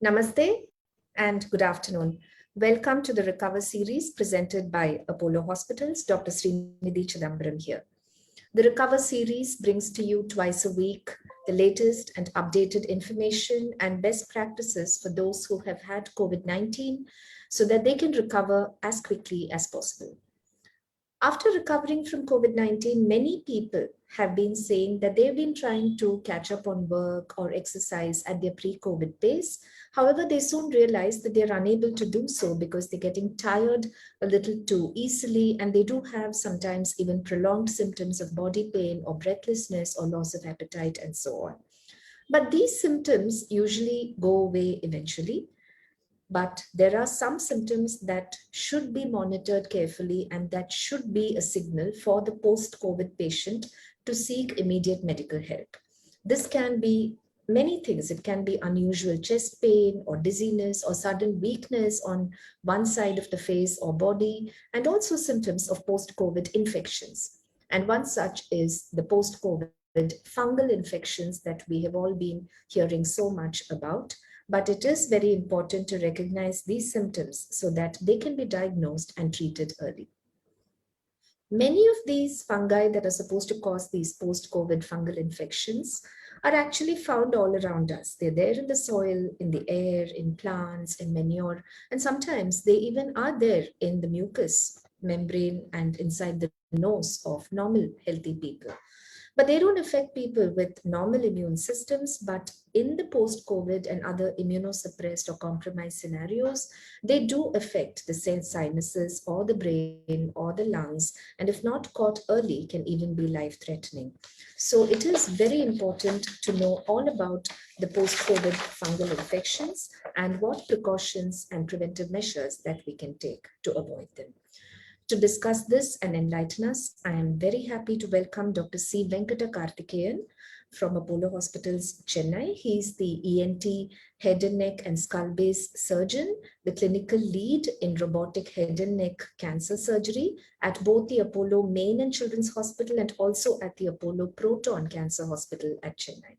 Namaste and good afternoon. Welcome to the Recover series presented by Apollo Hospitals. Dr. Srinidhi Chidambaram here. The Recover series brings to you twice a week the latest and updated information and best practices for those who have had COVID-19 so that they can recover as quickly as possible. After recovering from COVID-19, many people have been saying that they've been trying to catch up on work or exercise at their pre-COVID pace. However, they soon realize that they're unable to do so because they're getting tired a little too easily, and they do have sometimes even prolonged symptoms of body pain or breathlessness or loss of appetite and so on. But these symptoms usually go away eventually. But there are some symptoms that should be monitored carefully, and that should be a signal for the post-COVID patient to seek immediate medical help. This can be many things. It can be unusual chest pain or dizziness or sudden weakness on one side of the face or body, and also symptoms of post-COVID infections. And one such is the post-COVID fungal infections that we have all been hearing so much about. But it is very important to recognize these symptoms so that they can be diagnosed and treated early. Many of these fungi that are supposed to cause these post-COVID fungal infections are actually found all around us. They're there in the soil, in the air, in plants, in manure, and sometimes they even are there in the mucous membrane and inside the nose of normal healthy people. But they don't affect people with normal immune systems. But in the post-COVID and other immunosuppressed or compromised scenarios, they do affect the sinuses or the brain or the lungs, and if not caught early, can even be life-threatening. So it is very important to know all about the post-COVID fungal infections and what precautions and preventive measures that we can take to avoid them. To discuss this and enlighten us, I am very happy to welcome Dr. C. Venkata Karthikeyan from Apollo Hospitals, Chennai. He's the ENT head and neck and skull base surgeon, the clinical lead in robotic head and neck cancer surgery at both the Apollo Main and Children's Hospital and also at the Apollo Proton Cancer Hospital at Chennai.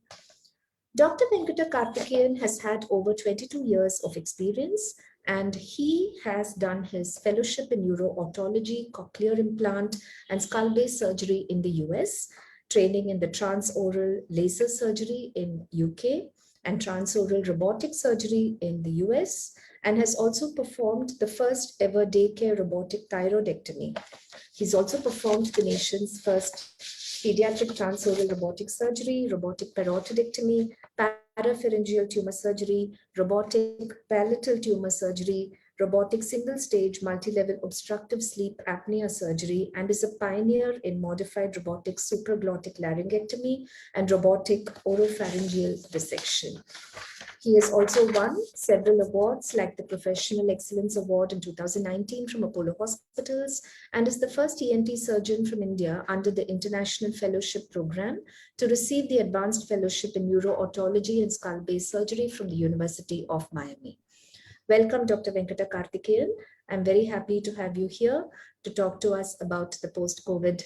Dr. Venkata Karthikeyan has had over 22 years of experience, and he has done his fellowship in uro-otology, cochlear implant, and skull-base surgery in the US, training in the transoral laser surgery in UK, and transoral robotic surgery in the US, and has also performed the first ever daycare robotic thyroidectomy. He's also performed the nation's first pediatric transoral robotic surgery, robotic parotidectomy, parapharyngeal tumor surgery, robotic palatal tumor surgery, robotic single-stage multi-level obstructive sleep apnea surgery, and is a pioneer in modified robotic supraglottic laryngectomy and robotic oropharyngeal dissection. He has also won several awards like the Professional Excellence Award in 2019 from Apollo Hospitals, and is the first ENT surgeon from India under the International Fellowship Program to receive the Advanced Fellowship in Uro-otology and Skull-Base Surgery from the University of Miami. Welcome, Dr. Venkata Karthikeyan. I'm very happy to have you here to talk to us about the post-COVID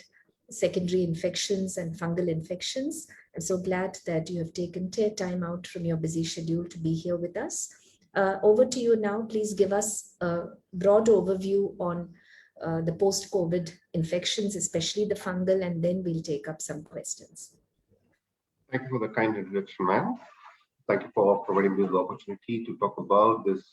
secondary infections and fungal infections. I'm so glad that you have taken time out from your busy schedule to be here with us. Over to you now. Please give us a broad overview on the post-COVID infections, especially the fungal, and then we'll take up some questions. Thank you for the kind introduction, ma'am. Thank you for providing me the opportunity to talk about this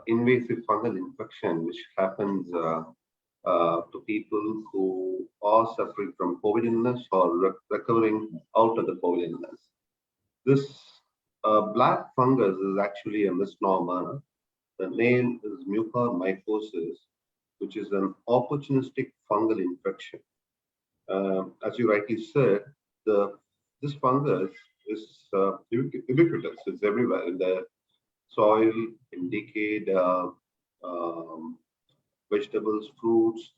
invasive fungal infection, which happens to people who are suffering from COVID illness or recovering out of the COVID illness. This black fungus is actually a misnomer. The name is mucormycosis, which is an opportunistic fungal infection. As you rightly said, this fungus is ubiquitous. It's everywhere in the soil, in decayed vegetables, fruits,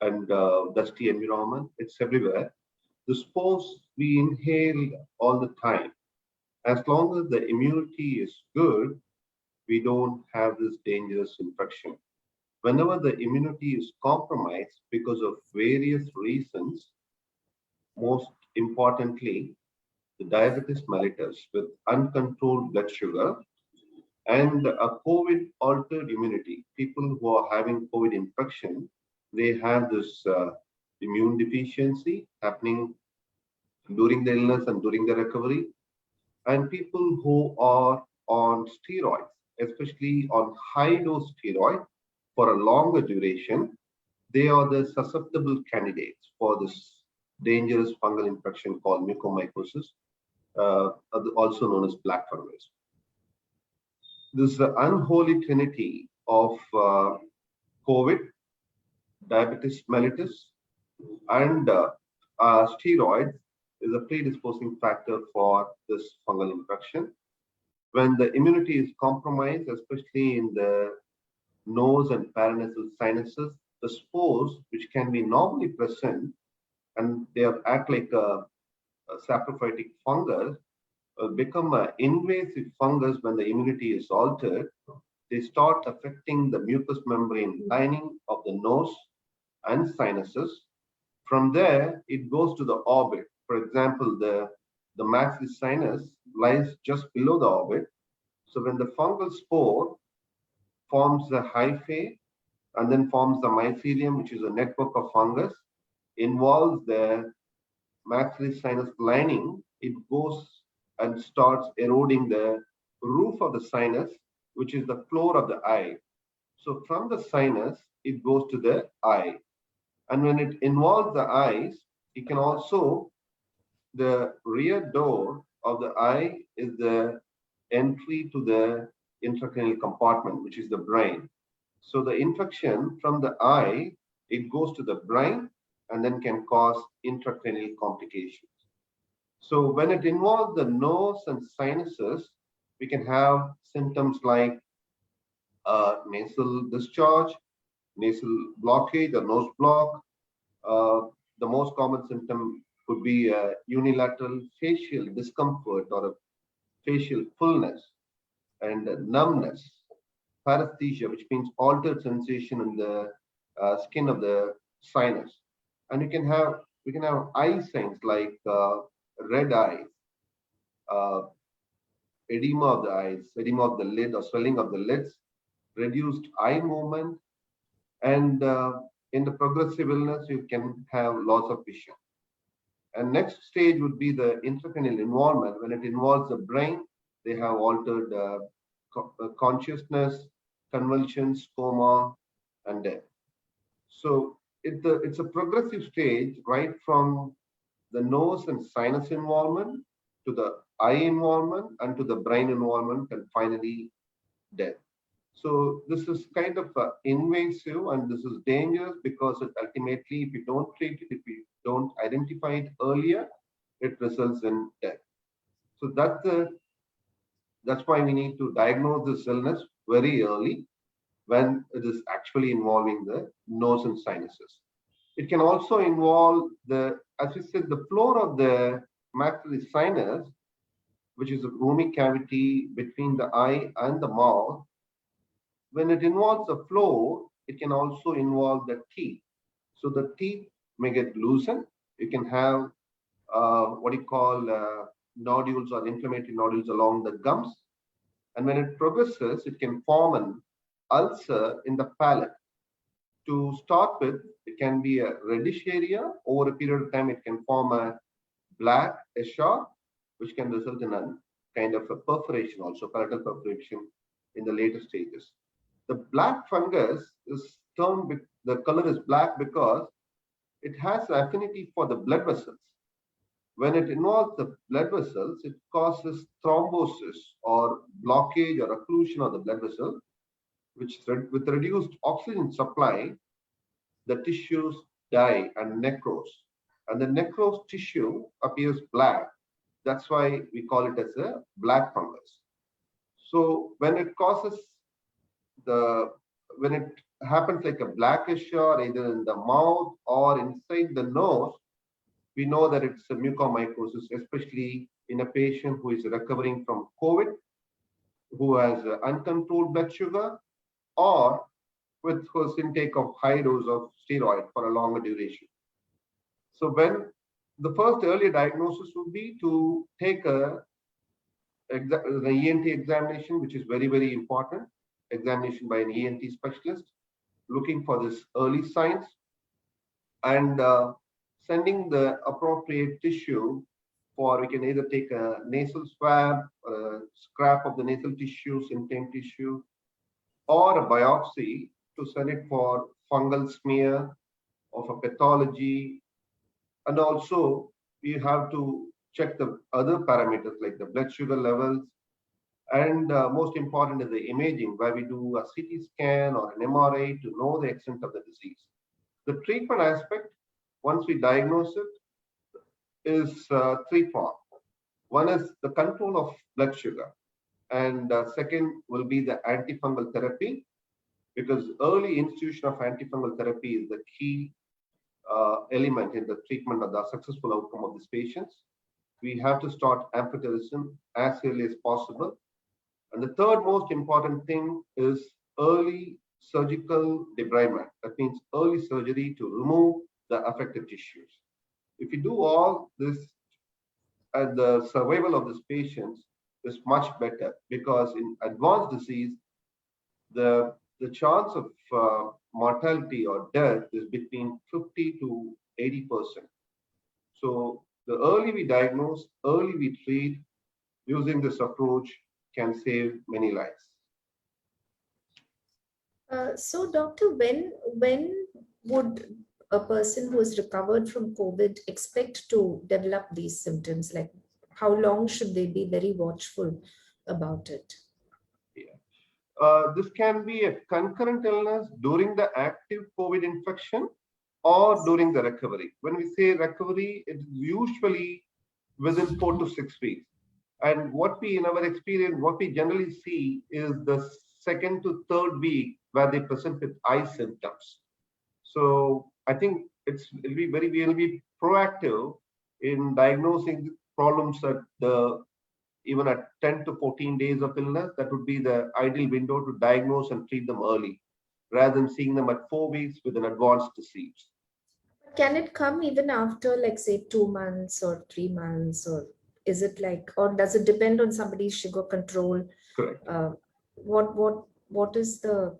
and dusty environment. It's everywhere. The spores we inhale all the time. As long as the immunity is good, we don't have this dangerous infection. Whenever the immunity is compromised because of various reasons, most importantly, the diabetes mellitus with uncontrolled blood sugar, and a COVID altered immunity. People who are having COVID infection, they have this immune deficiency happening during the illness and during the recovery. And people who are on steroids, especially on high dose steroid for a longer duration, they are the susceptible candidates for this dangerous fungal infection called mucormycosis, also known as black fungus. This is the unholy trinity of COVID, diabetes mellitus, and steroids is a predisposing factor for this fungal infection. When the immunity is compromised, especially in the nose and paranasal sinuses, the spores, which can be normally present, and they act like a saprophytic fungus, become an invasive fungus when the immunity is altered. They start affecting the mucous membrane lining of the nose and sinuses. From there, it goes to the orbit. For example, the maxillary sinus lies just below the orbit. So when the fungal spore forms the hyphae and then forms the mycelium, which is a network of fungus, involves the maxillary sinus lining, it goes and starts eroding the roof of the sinus, which is the floor of the eye. So from the sinus, it goes to the eye. And when it involves the eyes, it can also, the rear door of the eye is the entry to the intracranial compartment, which is the brain. So the infection from the eye, it goes to the brain and then can cause intracranial complications. So when it involves the nose and sinuses, we can have symptoms like nasal discharge, nasal blockage or nose block. The most common symptom could be unilateral facial discomfort or a facial fullness and numbness, paresthesia, which means altered sensation in the skin of the sinus. And we can have eye signs like red eyes, edema of the eyes, edema of the lid or swelling of the lids, reduced eye movement, and in the progressive illness, you can have loss of vision. And next stage would be the intracranial involvement. When it involves the brain, they have altered consciousness, convulsions, coma, and death. So it's a progressive stage, right from the nose and sinus involvement to the eye involvement and to the brain involvement, and finally death. So this is kind of invasive, and this is dangerous because it ultimately, if we don't treat it, if we don't identify it earlier, it results in death. So that's why we need to diagnose this illness very early when it is actually involving the nose and sinuses. It can also involve as we said, the floor of the maxillary sinus, which is a roomy cavity between the eye and the mouth. When it involves the floor, it can also involve the teeth. So the teeth may get loosened. You can have what you call nodules or inflammatory nodules along the gums. And when it progresses, it can form an ulcer in the palate. To start with, it can be a reddish area. Over a period of time, it can form a black eschar, which can result in a kind of a perforation, also palatal perforation in the later stages. The black fungus is termed, the color is black because it has affinity for the blood vessels. When it involves the blood vessels, it causes thrombosis or blockage or occlusion of the blood vessel, which with reduced oxygen supply, the tissues die and necrose. And the necrosed tissue appears black. That's why we call it as a black fungus. So when it causes when it happens like a blackish or either in the mouth or inside the nose, we know that it's a mucormycosis, especially in a patient who is recovering from COVID, who has uncontrolled blood sugar, or with whose intake of high dose of steroid for a longer duration. So when the first early diagnosis would be to take the ENT examination, which is very, very important. Examination by an ENT specialist, looking for this early signs and sending the appropriate tissue for, we can either take a nasal swab, a scrap of the nasal tissue, symptom tissue, or a biopsy to send it for fungal smear of a pathology. And also we have to check the other parameters like the blood sugar levels. And most important is the imaging, where we do a CT scan or an MRI to know the extent of the disease. The treatment aspect, once we diagnose it, is threefold. One is the control of blood sugar, and second will be the antifungal therapy, because early institution of antifungal therapy is the key element in the treatment of the successful outcome of these patients. We have to start amphotericin as early as possible. And the third most important thing is early surgical debridement. That means early surgery to remove the affected tissues. If you do all this, and the survival of these patients is much better, because in advanced disease, the chance of mortality or death is between 50 to 80%. So the early we diagnose, early we treat, using this approach can save many lives. So, doctor, when would a person who has recovered from COVID expect to develop these symptoms? Like, how long should they be very watchful about it? This can be a concurrent illness during the active COVID infection or during the recovery. When we say recovery, it's usually within 4 to 6 weeks. And what we, in our experience, what we generally see is the second to third week where they present with eye symptoms. So I think we'll be proactive in diagnosing problems at even at 10 to 14 days of illness. That would be the ideal window to diagnose and treat them early, rather than seeing them at 4 weeks with an advanced disease. Can it come even after, like, say, 2 months or 3 months, or is it like, or does it depend on somebody's sugar control? Correct. What is the,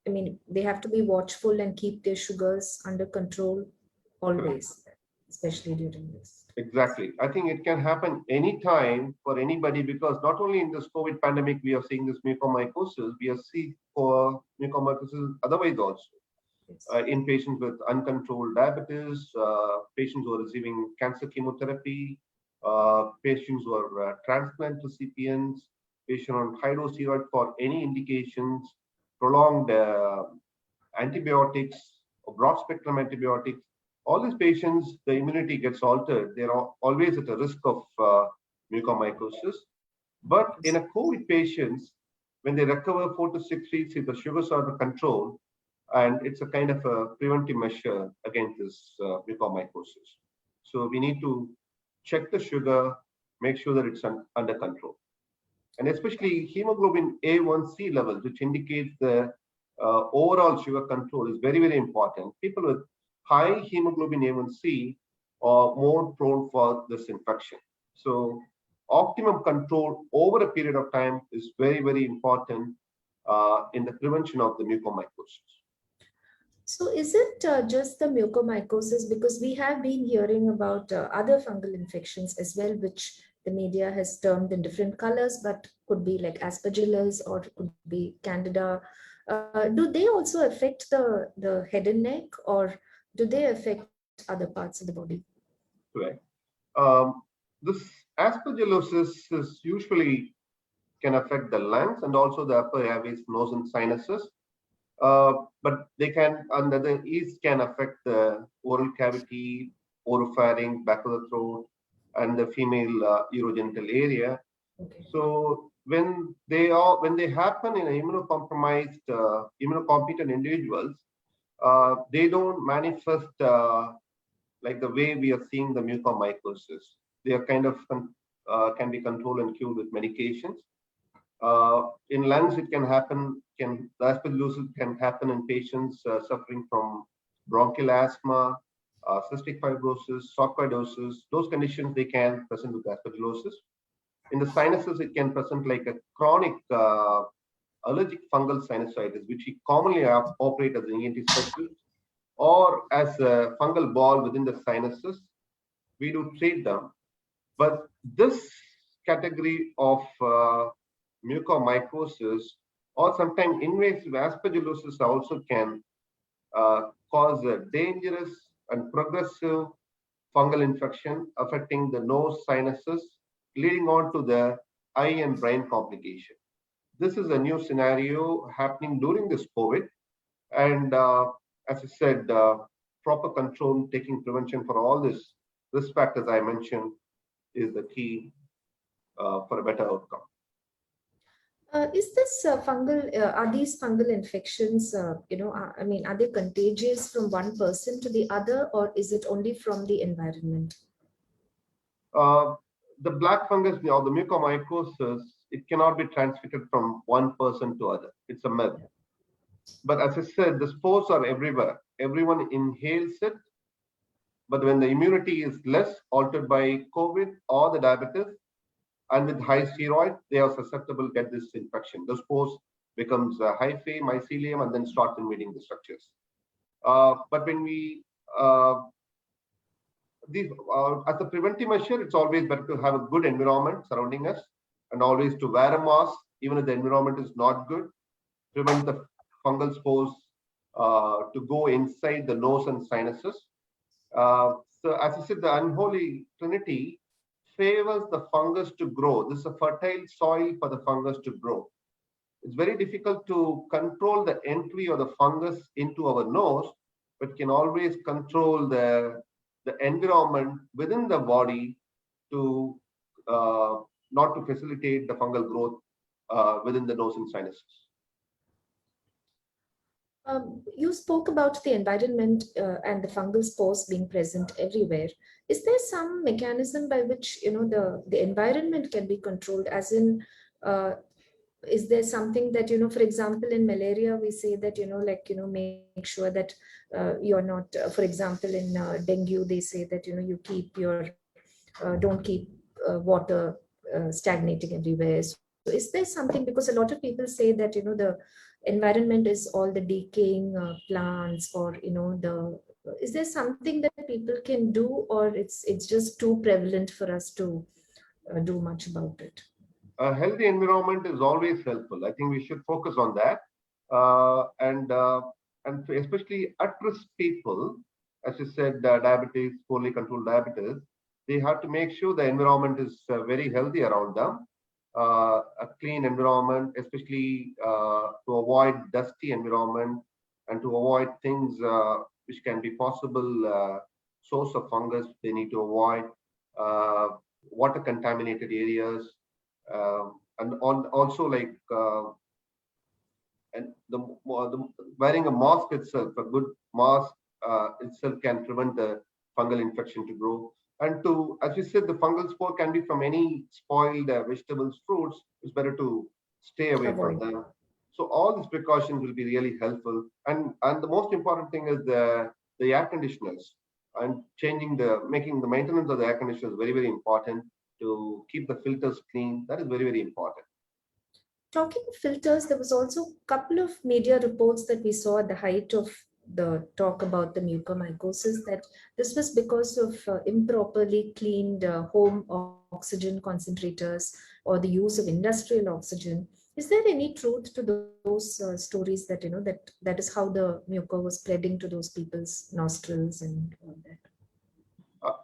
I mean, they have to be watchful and keep their sugars under control always, especially during this. Exactly. I think it can happen anytime for anybody, because not only in this COVID pandemic, we are seeing this mucormycosis, we are seeing for mucormycosis otherwise also. Yes. In patients with uncontrolled diabetes, patients who are receiving cancer chemotherapy, patients who are transplant recipients, patients on high dose steroid for any indications, prolonged antibiotics or broad spectrum antibiotics. All these patients, the immunity gets altered. They're always at a risk of mucormycosis. But in a COVID patients, when they recover 4 to 6 weeks, if the sugars are under control, and it's a kind of a preventive measure against this mucormycosis. So we need to check the sugar, make sure that it's under control. And especially hemoglobin A1C levels, which indicates the overall sugar control, is very, very important. People with high hemoglobin A1C are more prone for this infection. So optimum control over a period of time is very, very important in the prevention of the mucormycosis. So is it just the mucormycosis? Because we have been hearing about other fungal infections as well, which the media has termed in different colors, but could be like aspergillus or could be candida. Do they also affect the head and neck, or do they affect other parts of the body? Correct. This aspergillosis is usually can affect the lungs and also the upper airways, nose and sinuses. But they can, under the yeast, can affect the oral cavity, oropharynx, back of the throat, and the female urogenital area. Okay. So when they happen in immunocompromised, immunocompetent individuals, they don't manifest like the way we are seeing the mucormycosis. They are kind of can be controlled and cured with medications. In lungs, it can happen. The aspergillosis can happen in patients suffering from bronchial asthma, cystic fibrosis, sarcoidosis, those conditions they can present with aspergillosis. In the sinuses, it can present like a chronic allergic fungal sinusitis, which we commonly operate as an ENT specialist, or as a fungal ball within the sinuses. We do treat them. But this category of mucormycosis or sometimes invasive aspergillosis also can cause a dangerous and progressive fungal infection affecting the nose sinuses, leading on to the eye and brain complication. This is a new scenario happening during this COVID. And as I said, proper control, taking prevention for all these risk factors I mentioned is the key for a better outcome. Is this fungal, are these fungal infections, I mean, are they contagious from one person to the other, or is it only from the environment? The black fungus or the mucormycosis, it cannot be transmitted from one person to other. It's a myth. But as I said, the spores are everywhere. Everyone inhales it. But when the immunity is less altered by COVID or the diabetes, and with high steroid, they are susceptible to get this infection. The spores becomes hyphae, mycelium, and then start invading the structures. But when we as a preventive measure, it's always better to have a good environment surrounding us, and always to wear a mask, even if the environment is not good. Prevent the fungal spores to go inside the nose and sinuses. So as I said, the unholy trinity favors the fungus to grow. This is a fertile soil for the fungus to grow. It's very difficult to control the entry of the fungus into our nose, but can always control the environment within the body to not to facilitate the fungal growth within the nose and sinuses. You spoke about the environment and the fungal spores being present everywhere. Is there some mechanism by which the environment can be controlled? As in, is there something that for example, in malaria we say that make sure that you're not, for example, in dengue they say that you keep your don't keep water stagnating everywhere. So is there something, because a lot of people say that the environment is all the decaying plants, or is there something that people can do, or it's just too prevalent for us to do much about it? A healthy environment is always helpful. I think we should focus on that, and especially at-risk people, as you said, diabetes, poorly controlled diabetes, they have to make sure the environment is very healthy around them. A clean environment, especially to avoid dusty environment and to avoid things which can be possible source of fungus. They need to avoid water contaminated areas, and also like and the wearing a mask itself, a good mask itself can prevent the fungal infection to grow. And to, as you said, the fungal spore can be from any spoiled vegetables, fruits. It's better to stay away from them. So all these precautions will be really helpful. And the most important thing is the air conditioners, and making the maintenance of the air conditioners very, very important to keep the filters clean. That is very, very important. Talking of filters, there was also a couple of media reports that we saw at the height of the talk about the mucormycosis, that this was because of improperly cleaned home oxygen concentrators or the use of industrial oxygen. Is there any truth to those stories that that is how the mucor was spreading to those people's nostrils and all that?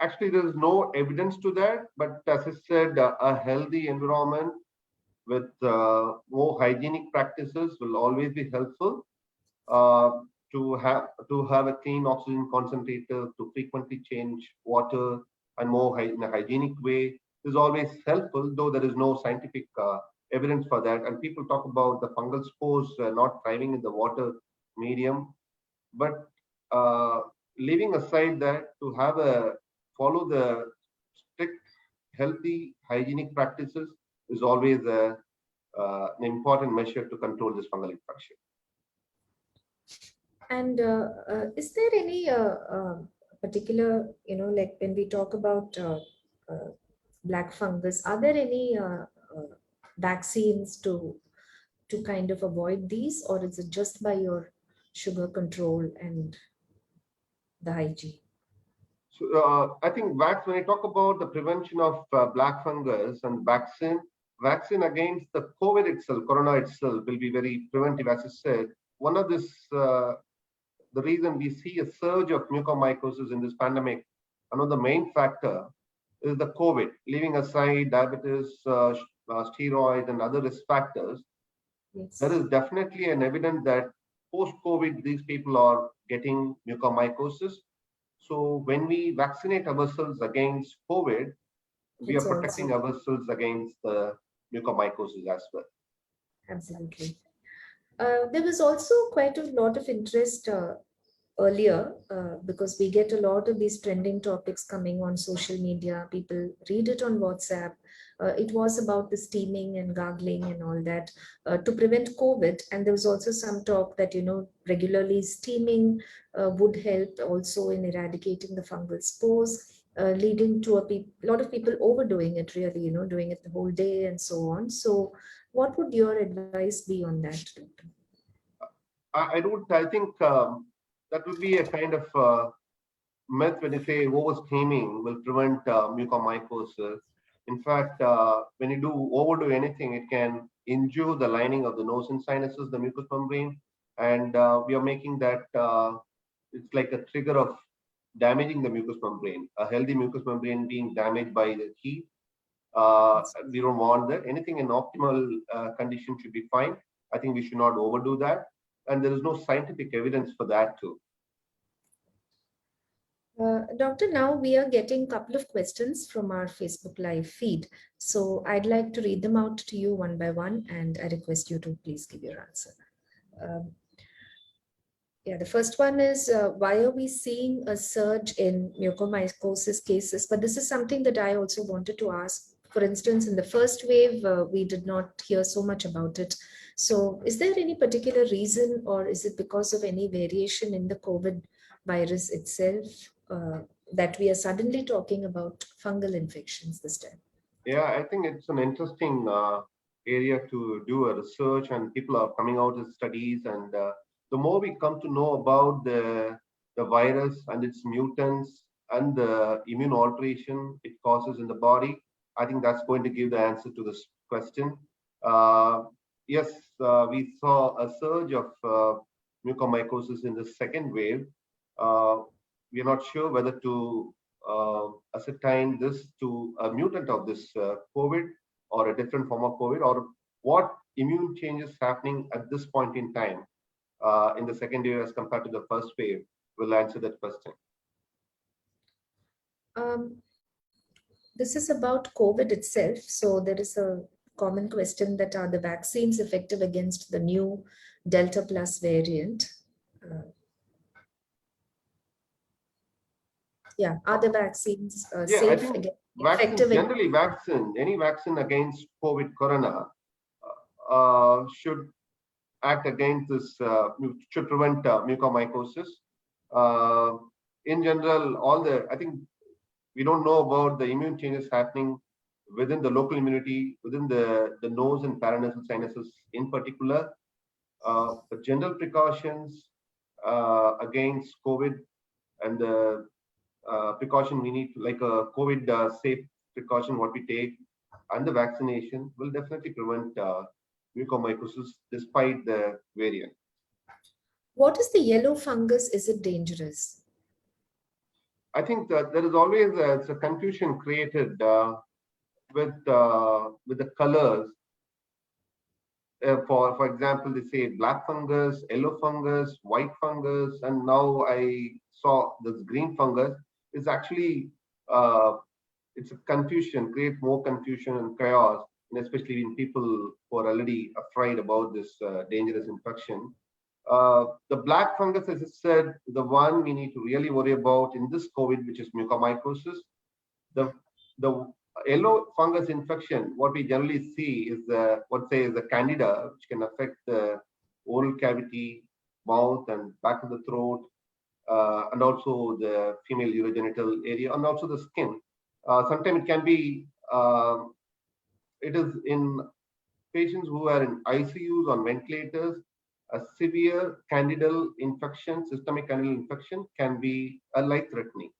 Actually, there is no evidence to that, but as I said, a healthy environment with more hygienic practices will always be helpful. To have a clean oxygen concentrator, to frequently change water and more in a hygienic way is always helpful, though there is no scientific evidence for that. And people talk about the fungal spores not thriving in the water medium, but leaving aside that, to follow the strict healthy hygienic practices is always an important measure to control this fungal infection. And is there any particular, like when we talk about black fungus, are there any vaccines to kind of avoid these, or is it just by your sugar control and the hygiene? So I think when I talk about the prevention of black fungus and vaccine against the COVID itself, corona itself will be very preventive, as I said. One of this, the reason we see a surge of mucormycosis in this pandemic, another main factor is the COVID, leaving aside diabetes, steroids, and other risk factors. Yes. There is definitely an evidence that post-COVID, these people are getting mucormycosis. So when we vaccinate ourselves against COVID, we are It's protecting also ourselves against the mucormycosis as well. absolutely. There was also quite a lot of interest earlier because we get a lot of these trending topics coming on social media. People read it on WhatsApp. It was about the steaming and gargling and all that to prevent COVID. And there was also some talk that, regularly steaming would help also in eradicating the fungal spores, leading to a lot of people overdoing it, really, doing it the whole day and so on. So what would your advice be on that, Doctor? I think that would be a kind of myth when you say over steaming will prevent mucormycosis. In fact, when you overdo anything, it can injure the lining of the nose and sinuses, the mucous membrane, and we are making that it's like a trigger of damaging the mucous membrane. A healthy mucous membrane being damaged by the heat. We don't want that. Anything in optimal condition should be fine. I think we should not overdo that. And there is no scientific evidence for that too. Doctor, now we are getting a couple of questions from our Facebook Live feed. So I'd like to read them out to you one by one, and I request you to please give your answer. Yeah, the first one is, why are we seeing a surge in mucormycosis cases? But this is something that I also wanted to ask. For instance, in the first wave, we did not hear so much about it. So is there any particular reason, or is it because of any variation in the COVID virus itself that we are suddenly talking about fungal infections this time? Yeah, I think it's an interesting area to do a research, and people are coming out with studies. And the more we come to know about the virus and its mutants and the immune alteration it causes in the body, I think that's going to give the answer to this question. Yes, we saw a surge of mucormycosis in the second wave. We are not sure whether to ascertain this to a mutant of this COVID or a different form of COVID, or what immune changes happening at this point in time in the second wave as compared to the first wave will answer that question. This is about COVID itself. So there is a common question that are the vaccines effective against the new Delta Plus variant? Yeah, are the vaccines safe against effective? Any vaccine against COVID corona should act against this, should prevent mucormycosis. In general, I think we don't know about the immune changes happening within the local immunity, within the nose and paranasal sinuses in particular. The general precautions against COVID and the precaution we need, like a COVID safe precaution, what we take, and the vaccination will definitely prevent mucormycosis despite the variant. What is the yellow fungus? Is it dangerous? I think that there is always a confusion created with the colors. For example, they say black fungus, yellow fungus, white fungus, and now I saw this green fungus. It's actually it's a confusion, create more confusion and chaos, and especially in people who are already afraid about this dangerous infection. The black fungus, as I said, the one we need to really worry about in this COVID, which is mucormycosis. The yellow fungus infection, what we generally see is the candida, which can affect the oral cavity, mouth, and back of the throat. and also the female urogenital area, and also the skin. Sometimes it can be, it is in patients who are in ICUs on ventilators. A severe candidal infection, systemic candidal infection, can be a life-threatening.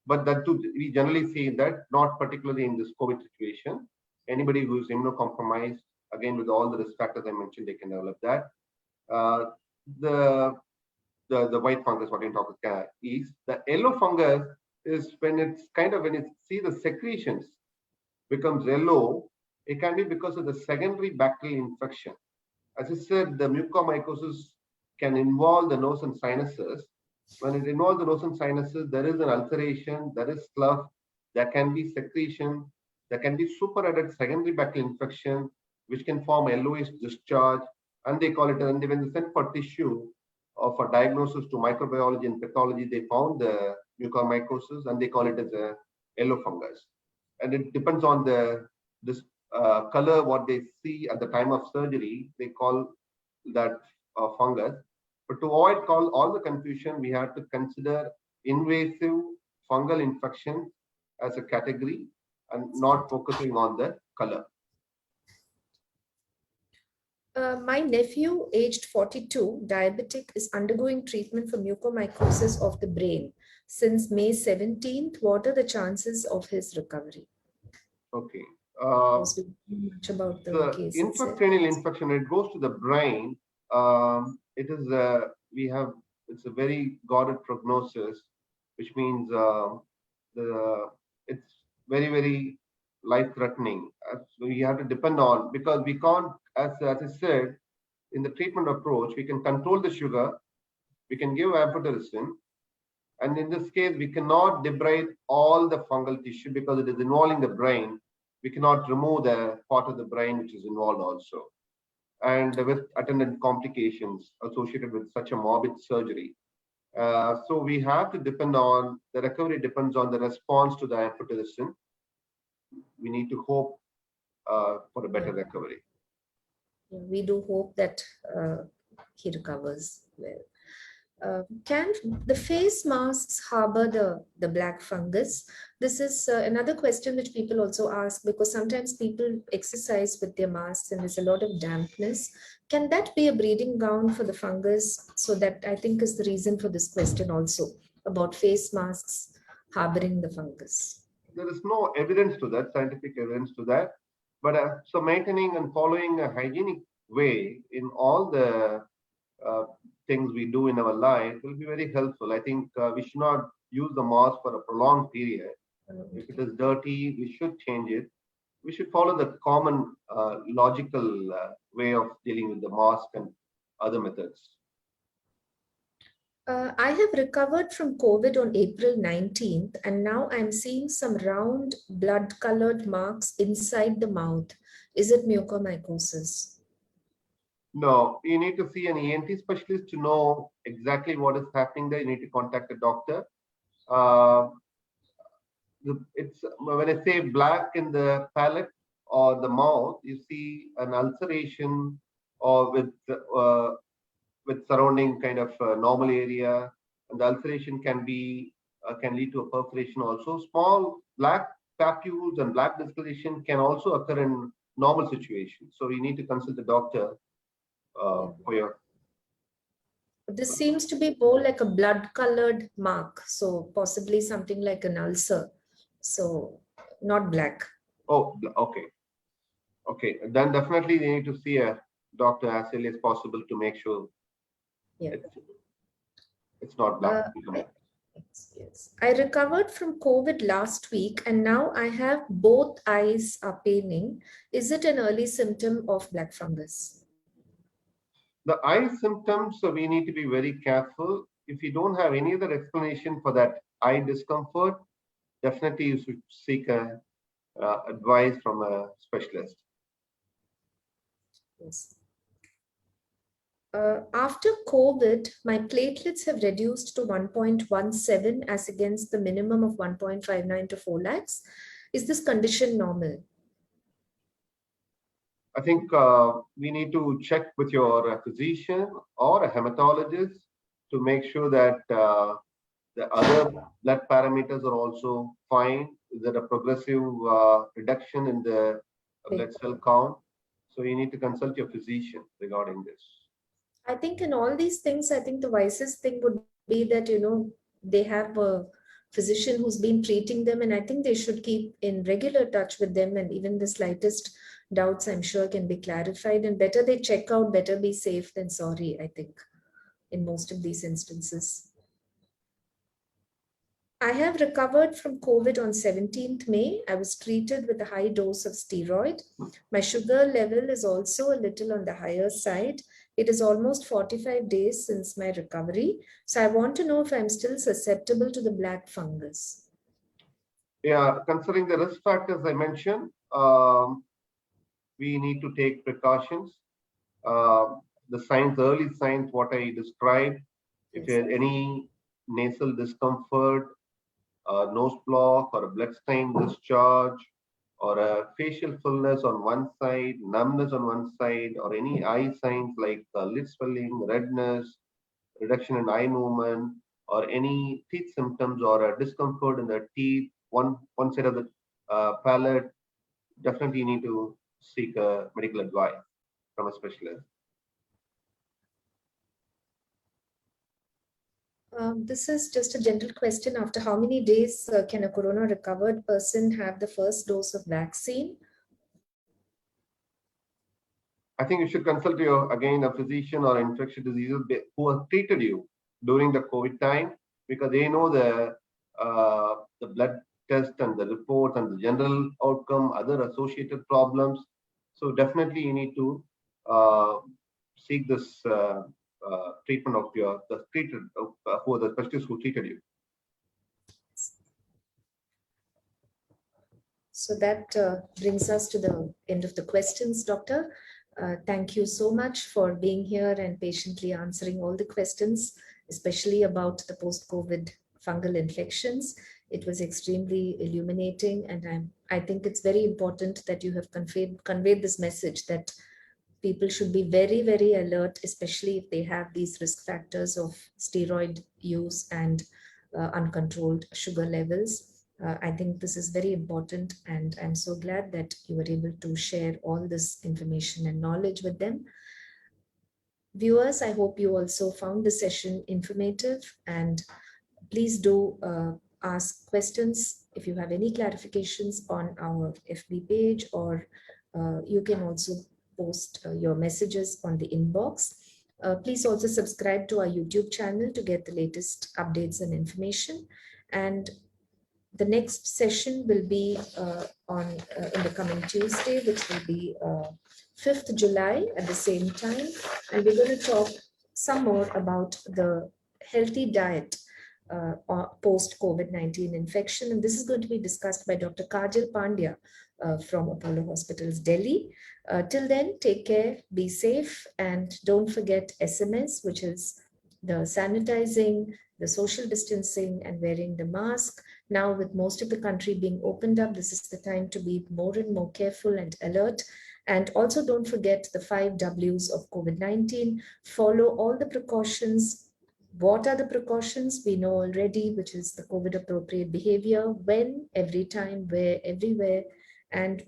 But that too, we generally see that not particularly in this COVID situation. Anybody who is immunocompromised, again with all the risk factors I mentioned, they can develop that. The white fungus, what you talk about, is the yellow fungus is when it's kind of when you see the secretions becomes yellow. It can be because of the secondary bacterial infection. As I said, the mucormycosis can involve the nose and sinuses. When it involves the nose and sinuses, there is an ulceration, there is slough, there can be secretion, there can be superadded secondary bacterial infection, which can form yellowish discharge, and they call it, and when they sent for tissue or for diagnosis to microbiology and pathology, they found the mucormycosis and they call it as a yellow fungus. And it depends on this color, what they see at the time of surgery, they call that fungus. But to avoid all the confusion, we have to consider invasive fungal infection as a category and not focusing on the color. My nephew, aged 42, diabetic, is undergoing treatment for mucormycosis of the brain since May 17th. What are the chances of his recovery? Okay. Much about the case intracranial infection, it goes to the brain. It is it's a very guarded prognosis, which means it's very, very life-threatening. So you have to depend on, because we can't, as I said, in the treatment approach, we can control the sugar, we can give amphotericin, and in this case, we cannot debride all the fungal tissue because it is involving the brain. We cannot remove the part of the brain which is involved also, and with attendant complications associated with such a morbid surgery. So we have to depend on, the recovery depends on the response to the amphotericin. We need to hope for a better recovery. We do hope that he recovers well. Can the face masks harbor the black fungus? This is another question which people also ask, because sometimes people exercise with their masks and there's a lot of dampness. Can that be a breeding ground for the fungus? So that, I think, is the reason for this question also, about face masks harboring the fungus. There is no evidence to that, scientific evidence to that. But so maintaining and following a hygienic way in all the things we do in our life will be very helpful. I think we should not use the mask for a prolonged period. If it is dirty, we should change it. We should follow the common logical way of dealing with the mask and other methods. I have recovered from COVID on April 19th, and now I'm seeing some round blood-colored marks inside the mouth. Is it mucormycosis? No, you need to see an ENT specialist to know exactly what is happening there. You need to contact a doctor. It's when I say black in the palate or the mouth, you see an ulceration or with surrounding kind of normal area, and the ulceration can lead to a perforation also. Small black papules and black discoloration can also occur in normal situations. So you need to consult the doctor for your. This seems to be more like a blood-colored mark, so possibly something like an ulcer. So not black. Oh, okay. Okay, then definitely you need to see a doctor as early as possible to make sure it's not black. Yes. I recovered from COVID last week, and now I have both eyes are paining. Is it an early symptom of black fungus? The eye symptoms, so we need to be very careful. If you don't have any other explanation for that eye discomfort, definitely you should seek advice from a specialist. Yes. After COVID, my platelets have reduced to 1.17 as against the minimum of 1.59 to 4 lakhs. Is this condition normal? I think we need to check with your physician or a hematologist to make sure that the other blood parameters are also fine. Is there a progressive reduction in the blood cell count? So you need to consult your physician regarding this. I think in all these things, I think the wisest thing would be that, they have a physician who's been treating them, and I think they should keep in regular touch with them, and even the slightest doubts, I'm sure, can be clarified, and better they check out, better be safe than sorry, I think, in most of these instances. I have recovered from COVID on 17th May. I was treated with a high dose of steroid. My sugar level is also a little on the higher side. It is almost 45 days since my recovery. So I want to know if I'm still susceptible to the black fungus. Yeah, considering the risk factors I mentioned, we need to take precautions. The signs, early signs, what I described, if you have any nasal discomfort, nose block, or a blood stain discharge, or a facial fullness on one side, numbness on one side, or any eye signs like lid swelling, redness, reduction in eye movement, or any teeth symptoms or a discomfort in the teeth, one side of the palate, definitely you need to seek medical advice from a specialist. This is just a general question. After how many days can a corona recovered person have the first dose of vaccine? I think you should consult your, again, a physician or infectious diseases who have treated you during the COVID time, because they know the blood test and the report and the general outcome, other associated problems. So definitely you need to seek this treatment of the treated who are the specialists who treated you. So that brings us to the end of the questions, Doctor. Thank you so much for being here and patiently answering all the questions, especially about the post-COVID fungal infections. It was extremely illuminating, and I think it's very important that you have conveyed this message that people should be very, very alert, especially if they have these risk factors of steroid use and uncontrolled sugar levels. I think this is very important, and I'm so glad that you were able to share all this information and knowledge with them. Viewers, I hope you also found the session informative, and please do ask questions if you have any clarifications on our FB page, or you can also post your messages on the inbox. Please also subscribe to our YouTube channel to get the latest updates and information. And the next session will be in the coming Tuesday, which will be 5th July at the same time. And we're going to talk some more about the healthy diet post-COVID-19 infection. And this is going to be discussed by Dr. Kajal Pandya from Apollo Hospitals, Delhi. Till then, take care, be safe, and don't forget SMS, which is the sanitizing, the social distancing, and wearing the mask. Now, with most of the country being opened up, this is the time to be more and more careful and alert. And also don't forget the 5 W's of COVID-19. Follow all the precautions. What are the precautions? We know already, which is the COVID appropriate behavior, when, every time, where, everywhere, and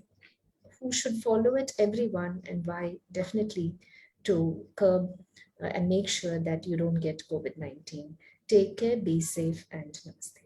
who should follow it? Everyone, and why? Definitely to curb and make sure that you don't get COVID-19. Take care, be safe, and namaste.